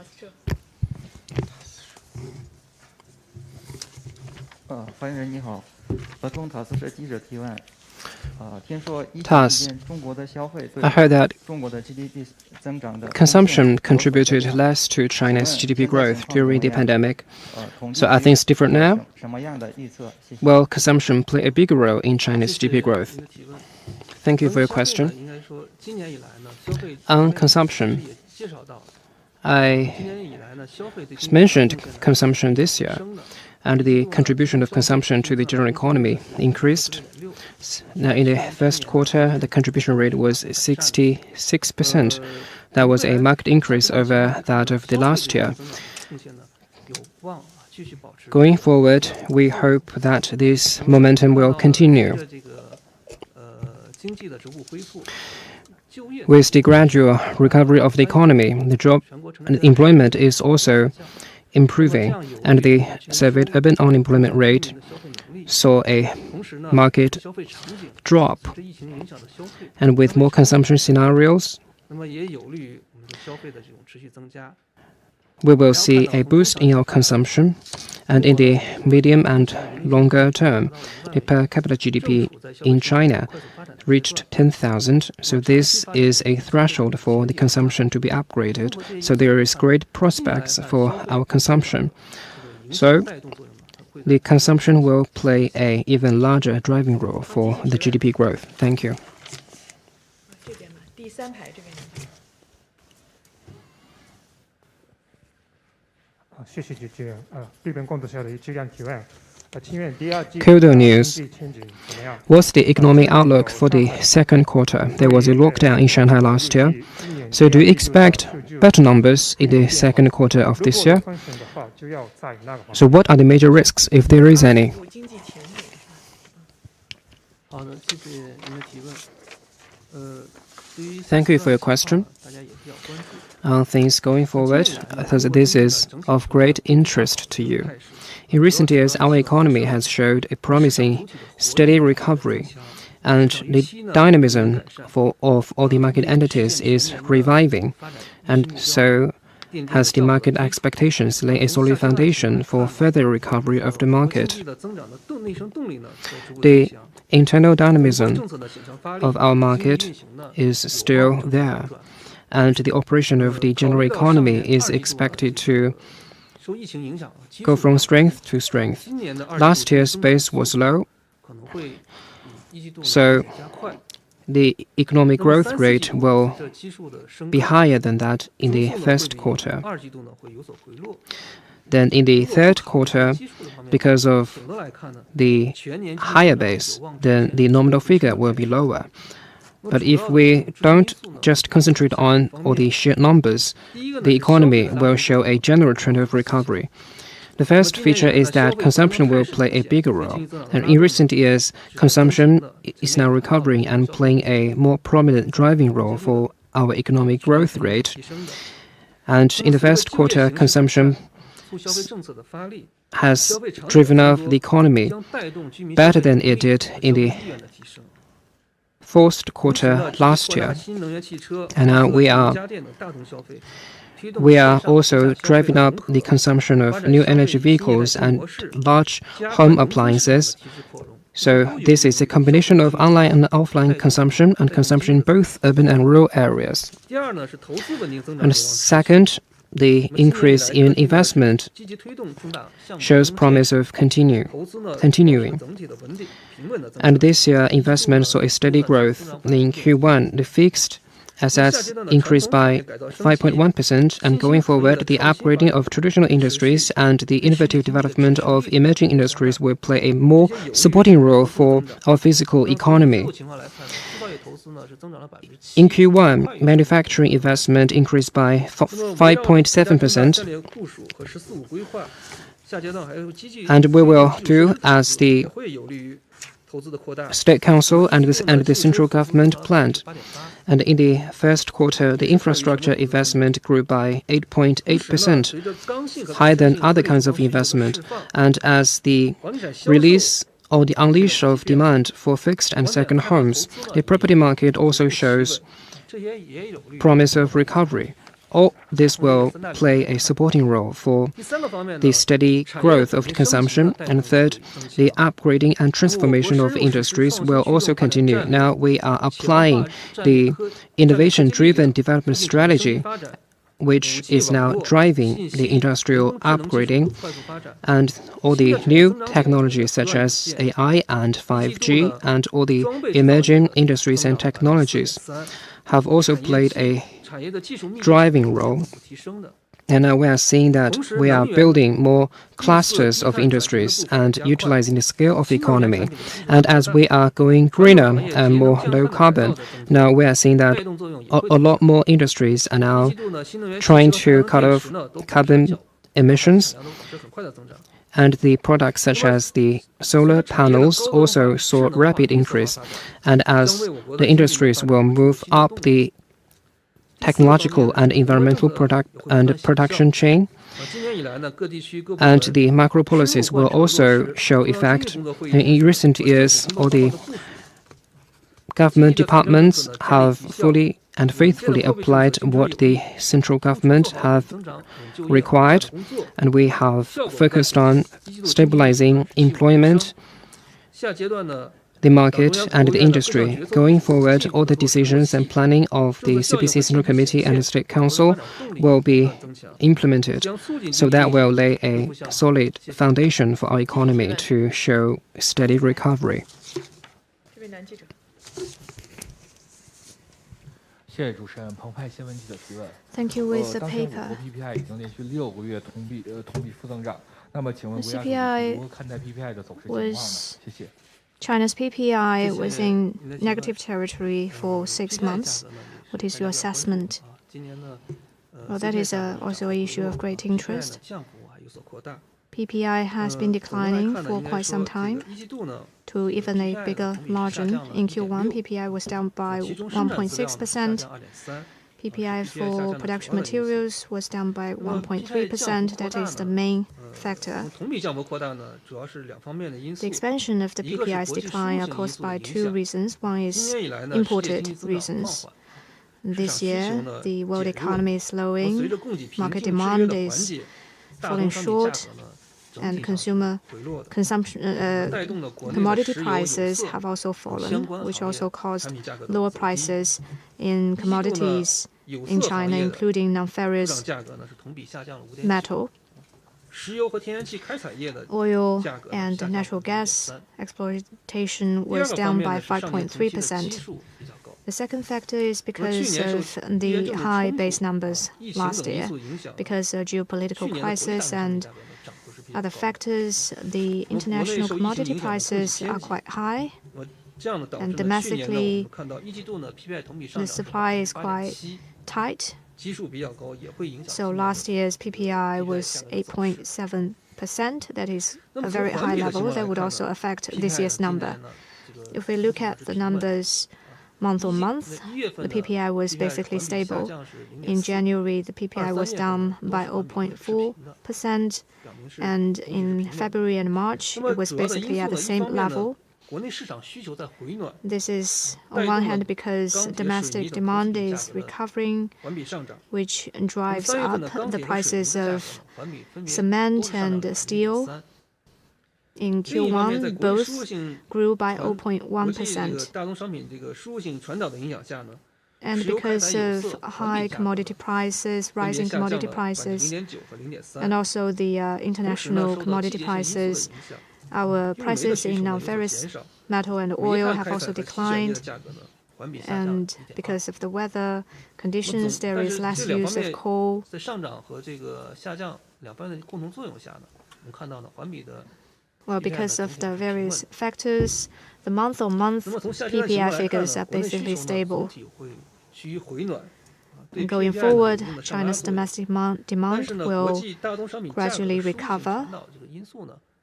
TAS, I heard that consumption contributed less to China's GDP growth during the pandemic. So are things different now? Will consumption play a bigger role in China's GDP growth? Thank you for your question. On consumption, I mentioned consumption this year, and the contribution of consumption to the general economy increased. Now, in the first quarter, the contribution rate was 66%. That was a marked increase over that of the last year. Going forward, we hope that this momentum will continue. With the gradual recovery of the economy, the job and employment is also improving, and the surveyed urban unemployment rate saw a market drop, and with more consumption scenarios, we will see a boost in our consumption, and in the medium and longer term, the per capita GDP in China reached 10,000, so this is a threshold for the consumption to be upgraded, so there is great prospects for our consumption. So the consumption will play an even larger driving role for the GDP growth. Thank you. 这边吧，第三排这边。谢谢姐姐。日本共同社的质量提问。请问第二季 Kyoto News. What's the economic outlook for the second quarter? There was a lockdown in Shanghai last year. So do you expect better numbers in the second quarter of this year? So what are the major risks, if there is any? 好的，谢谢您的提问。对于 Thank you for your question. 大家也比较关注。 On things going forward, because this is of great interest to you. In recent years, our economy has showed a promising, steady recovery, and the dynamism of all the market entities is reviving, and so has the market expectations lay a solid foundation for further recovery of the market. The internal dynamism of our market is still there, and the operation of the general economy is expected to go from strength to strength. Last year's base was low, so the economic growth rate will be higher than that in the first quarter. Then in the third quarter, because of the higher base, then the nominal figure will be lower. But if we don't just concentrate on all the sheer numbers, the economy will show a general trend of recovery. The first feature is that consumption will play a bigger role. And in recent years, consumption is now recovering and playing a more prominent driving role for our economic growth rate. And in the first quarter, consumption has driven up the economy better than it did in the fourth quarter last year. And now we are also driving up the consumption of new energy vehicles and large home appliances. So this is a combination of online and offline consumption and consumption in both urban and rural areas. And second, the increase in investment shows promise of continuing. And this year, investment saw a steady growth. In Q1, the fixed assets increased by 5.1%, and going forward, the upgrading of traditional industries and the innovative development of emerging industries will play a more supporting role for our physical economy. In Q1, manufacturing investment increased by 5.7%, and we will do as the State Council and the central government planned. And in the first quarter, the infrastructure investment grew by 8.8%, higher than other kinds of investment. And as the release or the unleash of demand for fixed and second homes, the property market also shows promise of recovery. All this will play a supporting role for the steady growth of the consumption. And third, the upgrading and transformation of industries will also continue. Now we are applying the innovation-driven development strategy, which is now driving the industrial upgrading, and all the new technologies such as AI and 5G and all the emerging industries and technologies have also played a driving role. And now we are seeing that we are building more clusters of industries and utilizing the scale of the economy. And as we are going greener and more low carbon, now we are seeing that a lot more industries are now trying to cut off carbon emissions. And the products such as the solar panels also saw rapid increase. And as the industries will move up the technological and environmental production chain. And the macro policies will also show effect. In recent years, all the government departments have fully and faithfully applied what the central government have required, and we have focused on stabilizing employment, the market, and the industry. Going forward, all the decisions and planning of the CPC Central Committee and the State Council will be implemented, so that will lay a solid foundation for our economy to show steady recovery. Thank you. With the paper, China's PPI was in negative territory for 6 months. What is your assessment? Well, that is also an issue of great interest. PPI has been declining for quite some time to even a bigger margin. In Q1, PPI was down by 1.6%. PPI for production materials was down by 1.3%. That is the main factor. The expansion of the PPI's decline are caused by 2 reasons. One is imported reasons. This year, the world economy is slowing, market demand is falling short, and commodity prices have also fallen, which also caused lower prices in commodities in China, including non-ferrous metal. Oil and natural gas exploitation was down by 5.3%. The second factor is because of the high base numbers last year. Because of geopolitical crisis and other factors, the international commodity prices are quite high, and domestically, the supply is quite tight. So last year's PPI was 8.7%. That is a very high level. That would also affect this year's number. If we look at the numbers month on month, the PPI was basically stable. In January, the PPI was down by 0.4%, and in February and March, it was basically at the same level. This is, on one hand, because domestic demand is recovering, which drives up the prices of cement and steel. In Q1, both grew by 0.1%. And because of high commodity prices, rising commodity prices, and also the international commodity prices, our prices in non-ferrous metal and oil have also declined. And because of the weather conditions, there is less use of coal. Well, because of the various factors, the month-on-month PPI figures are basically stable. And going forward, China's domestic demand will gradually recover,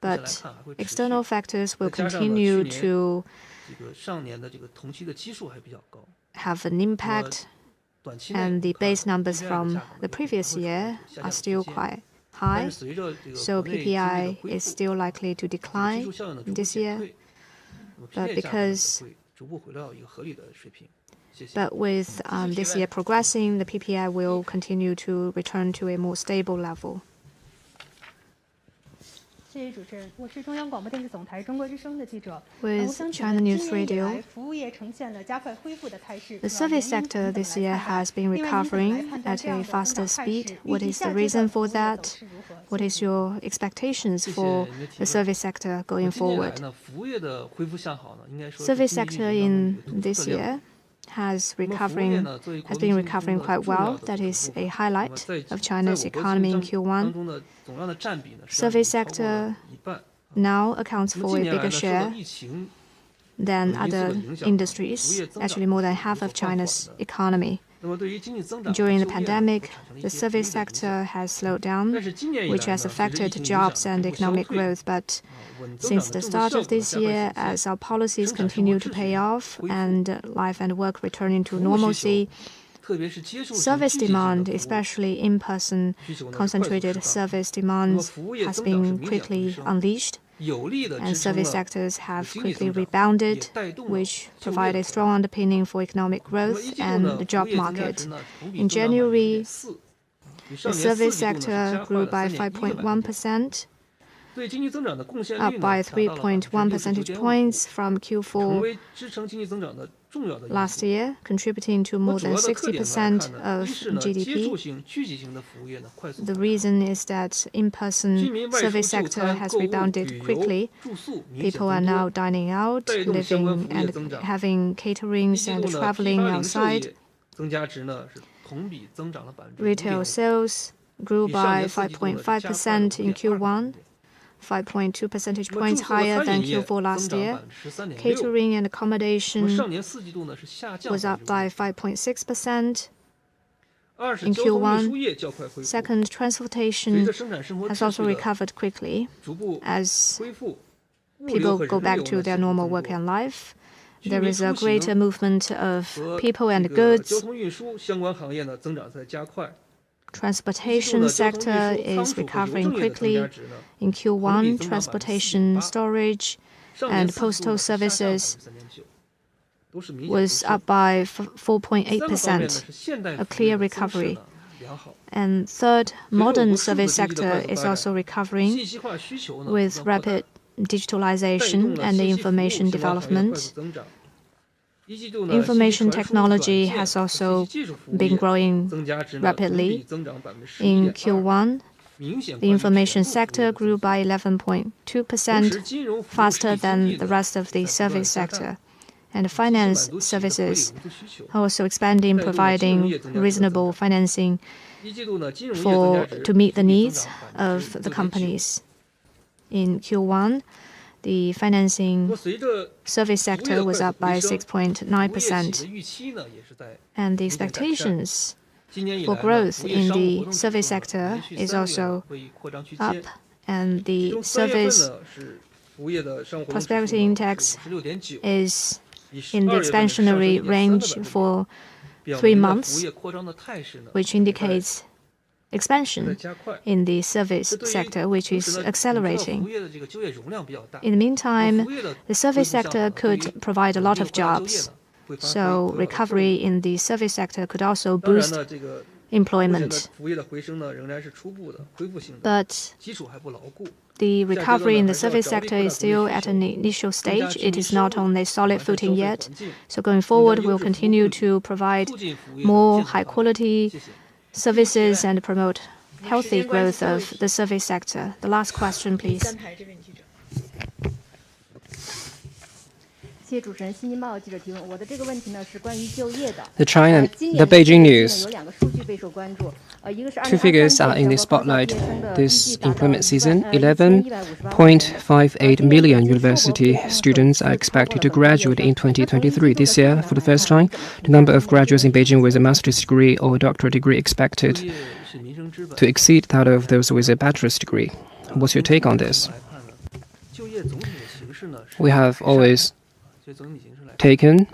but external factors will continue to have an impact, and the base numbers from the previous year are still quite high, so PPI is still likely to decline this year. But with this year progressing, the PPI will continue to return to a more stable level. With China News Radio, the service sector this year has been recovering at a faster speed. What is the reason for that? What is your expectations for the service sector going forward? Service sector in this year has been recovering quite well. That is a highlight of China's economy in Q1. Service sector now accounts for a bigger share than other industries, actually more than half of China's economy. During the pandemic, the service sector has slowed down, which has affected jobs and economic growth. But since the start of this year, as our policies continue to pay off and life and work returning to normalcy, Service demand, especially in-person concentrated service demand, has been quickly unleashed, and service sectors have quickly rebounded, which provide a strong underpinning for economic growth and the job market. In January, the service sector grew by 5.1%, up by 3.1 percentage points from Q4 last year, contributing to more than 60% of GDP. The reason is that in-person service sector has rebounded quickly. People are now dining out, living and having caterings and traveling outside. Retail sales grew by 5.5% in Q1, 5.2 percentage points higher than Q4 last year. Catering and accommodation was up by 5.6% in Q1. Second, transportation has also recovered quickly as people go back to their normal work and life. There is a greater movement of people and goods. Transportation sector is recovering quickly. In Q1, transportation, storage, and postal services was up by 4.8%, a clear recovery. And third, modern service sector is also recovering with rapid digitalization and information development. Information technology has also been growing rapidly. In Q1, the information sector grew by 11.2%, faster than the rest of the service sector. And finance services are also expanding, providing reasonable financing to meet the needs of the companies. In Q1, the financing service sector was up by 6.9%. And the expectations for growth in the service sector is also up. And the service prosperity index is in the expansionary range for 3 months, which indicates expansion in the service sector, which is accelerating. In the meantime, the service sector could provide a lot of jobs, so recovery in the service sector could also boost employment. But the recovery in the service sector is still at an initial stage. It is not on a solid footing yet. So going forward, we'll continue to provide more high-quality services and promote healthy growth of the service sector. The last question, please. The Beijing News. Two figures are in the spotlight this employment season. 11.58 million university students are expected to graduate in 2023. This year, for the first time, the number of graduates in Beijing with a master's degree or doctorate degree expected to exceed that of those with a bachelor's degree. What's your take on this? We have always taken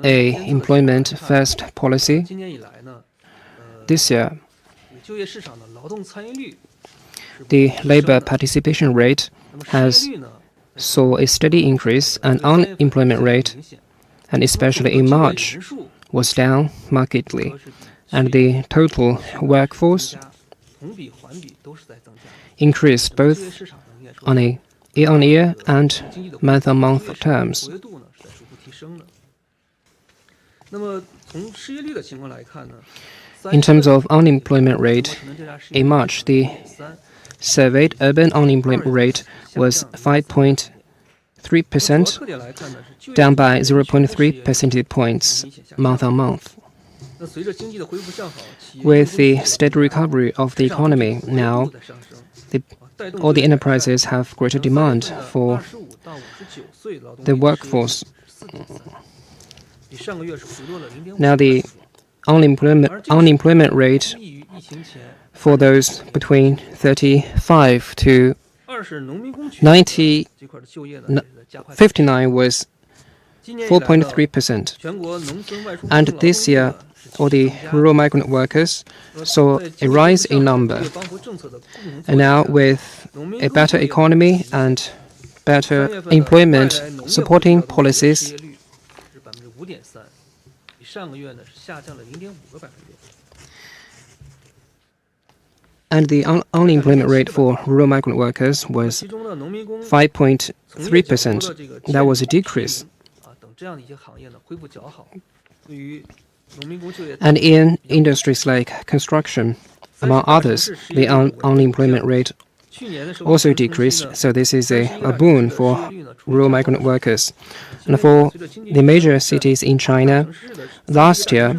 a employment-first policy. This year, the labor participation rate has saw a steady increase, and unemployment rate, and especially in March, was down markedly, and the total workforce increased both on a year-on-year and month-on-month terms. In terms of unemployment rate, in March, the surveyed urban unemployment rate was 5.3%, down by 0.3 percentage points month-on-month. With the steady recovery of the economy now, all the enterprises have greater demand for the workforce. Now the unemployment rate for those between 35 to 59 was 4.3%. And this year, or the rural migrant workers, saw a rise in number. And now, with a better economy and better employment supporting policies, and the unemployment rate for rural migrant workers was 5.3%. That was a decrease. And in industries like construction, among others, the unemployment rate also decreased. So this is a boon for rural migrant workers. And for the major cities in China, last year,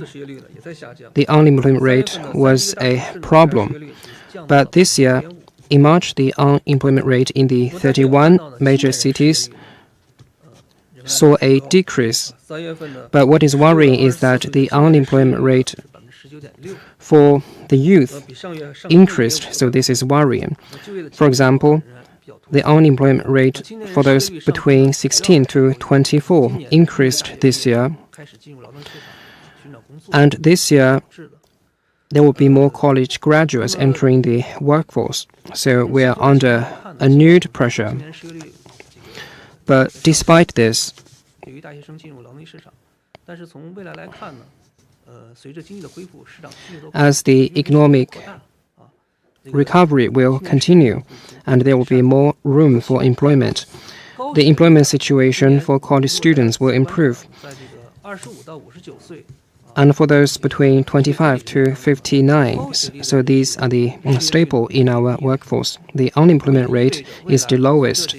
the unemployment rate was a problem. But this year, in March, the unemployment rate in the 31 major cities saw a decrease. But what is worrying is that the unemployment rate for the youth increased, so this is worrying. For example, the unemployment rate for those between 16 to 24 increased this year. And this year, there will be more college graduates entering the workforce. So we are under a new pressure. But despite this, as the economic recovery will continue and there will be more room for employment, the employment situation for college students will improve. And for those between 25 to 59, so these are the staple in our workforce. The unemployment rate is the lowest.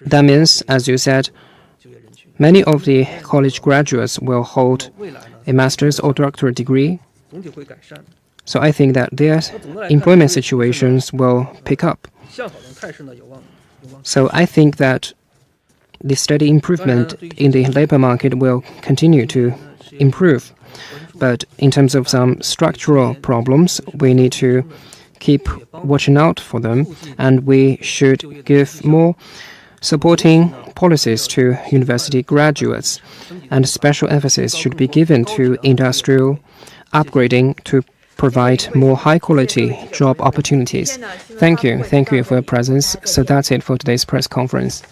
That means, as you said, many of the college graduates will hold a master's or doctorate degree. So I think that their employment situations will pick up. So I think that the steady improvement in the labor market will continue to improve. But in terms of some structural problems, we need to keep watching out for them, and we should give more supporting policies to university graduates, and special emphasis should be given to industrial upgrading to provide more high-quality job opportunities. Thank you. Thank you for your presence. So that's it for today's press conference.